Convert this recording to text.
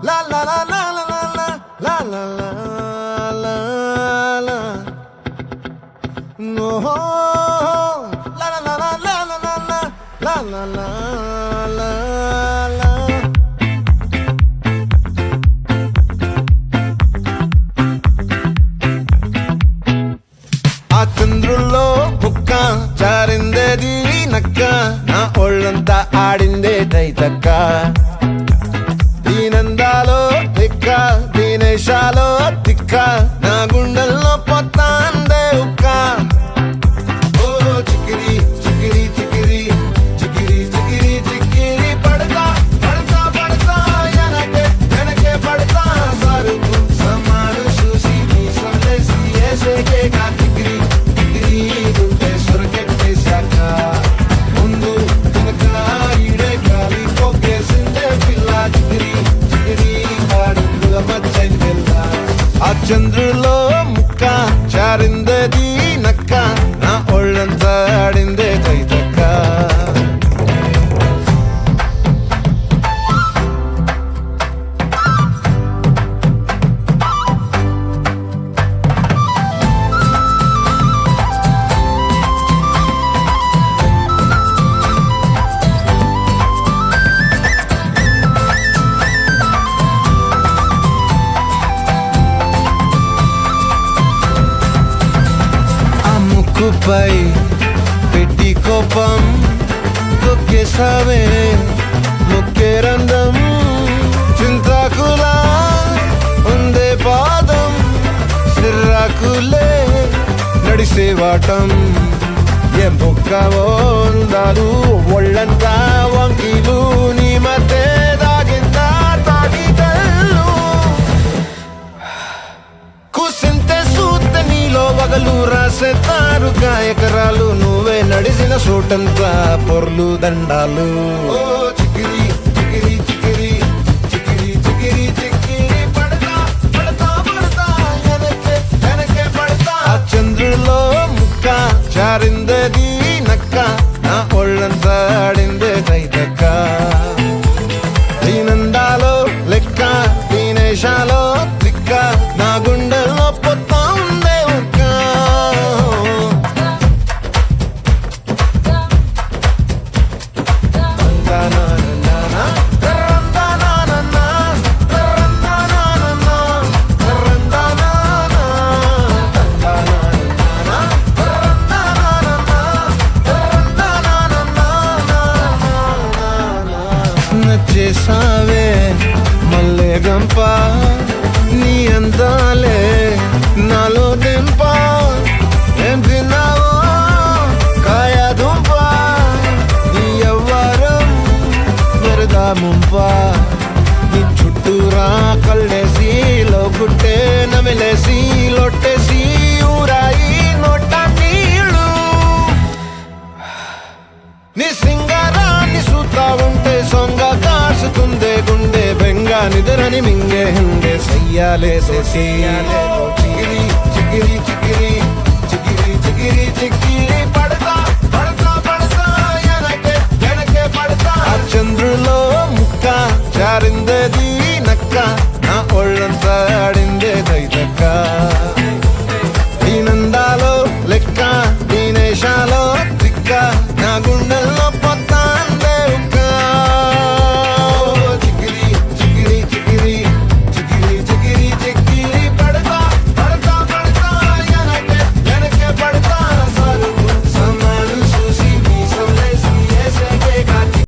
La la la la la la la la la la la la. No, la la la la la la la la la la la la. ఆ చంద్రుల్లో ముక్క చారిందేది నక్క నా ఒళ్ళంతా ఆడిందే తైతక్క దీనందాలో తిక్క దీనేశాలో తిక్క నా గుండెల్లో పొత్తాందే ఉక్క ఓ చికిరి చికిరి చికిరి చికిరి చికిరి చికిరి పడతా పడతా పడతా వెనకే వెనకే పడతా సరుకు సమారు చూసి నీ సందేశి ఏసేకే కా చికిరి చికిరి గుండె సొరకెట్టేశాక ముందు వెనక ఈడే గాలి కొక్కేసిందే పిల్ల చికిరి చికిరి ఆడుగా మచ్చైన పిల్ల ఆ చంద్రులో ముక్క చారిందది నక్క నా ఒళ్ళంతా ఆడిందే తైతక్క ముక్కుపై పెట్టి కోపం తొక్కేసావే ముక్కే రంధం చింతాకులా ఉందే పాదం సిర్రాకులే నడిసే వాటం ఏ బొక్కవో ఉందాలు ఒళ్ళంతా వంకీలు నీ మధ్య దాగిందా తాగి కళ్ళు కూసింతే సూత్త నీలో వగలు రాసేతారు గాయకరాలు నువ్వే నడిసిన సూటంతా పొర్లు దండాలు ఓ చికిరి చికిరి చికిరి చికిరి చికిరి చికిరి పడతా పడతా పడతా వెనకే వెనకే పడతా ఆ చంద్రులో ముక్క చారిందది నక్క నా ఒళ్ళంతా ఆడిందే తైతక్క దీనందాలో లెక్క దీనేశాలో తిక్క నా గుండెల్లో పొత్తా ఉందే ఉక్క నచ్చేసావే మల్లె గంప నీ అందాలే నాలో దెంప ఏం తిన్నావో కాయ దుంప నీ ఎవ్వరం మెరదా ముంప నీ చుట్టూరా కళ్ళేసి లోగుట్టే నమిలేసి లొట్టేసి ఊరాయి నోట నీళ్ళు నీ సింగారాన్ని చూస్తా ఉంటే సొంగ కాసుకుందే గుండె బెంగ నిద్రని మింగే హంగే సయ్యాలే చికిరి చికిరి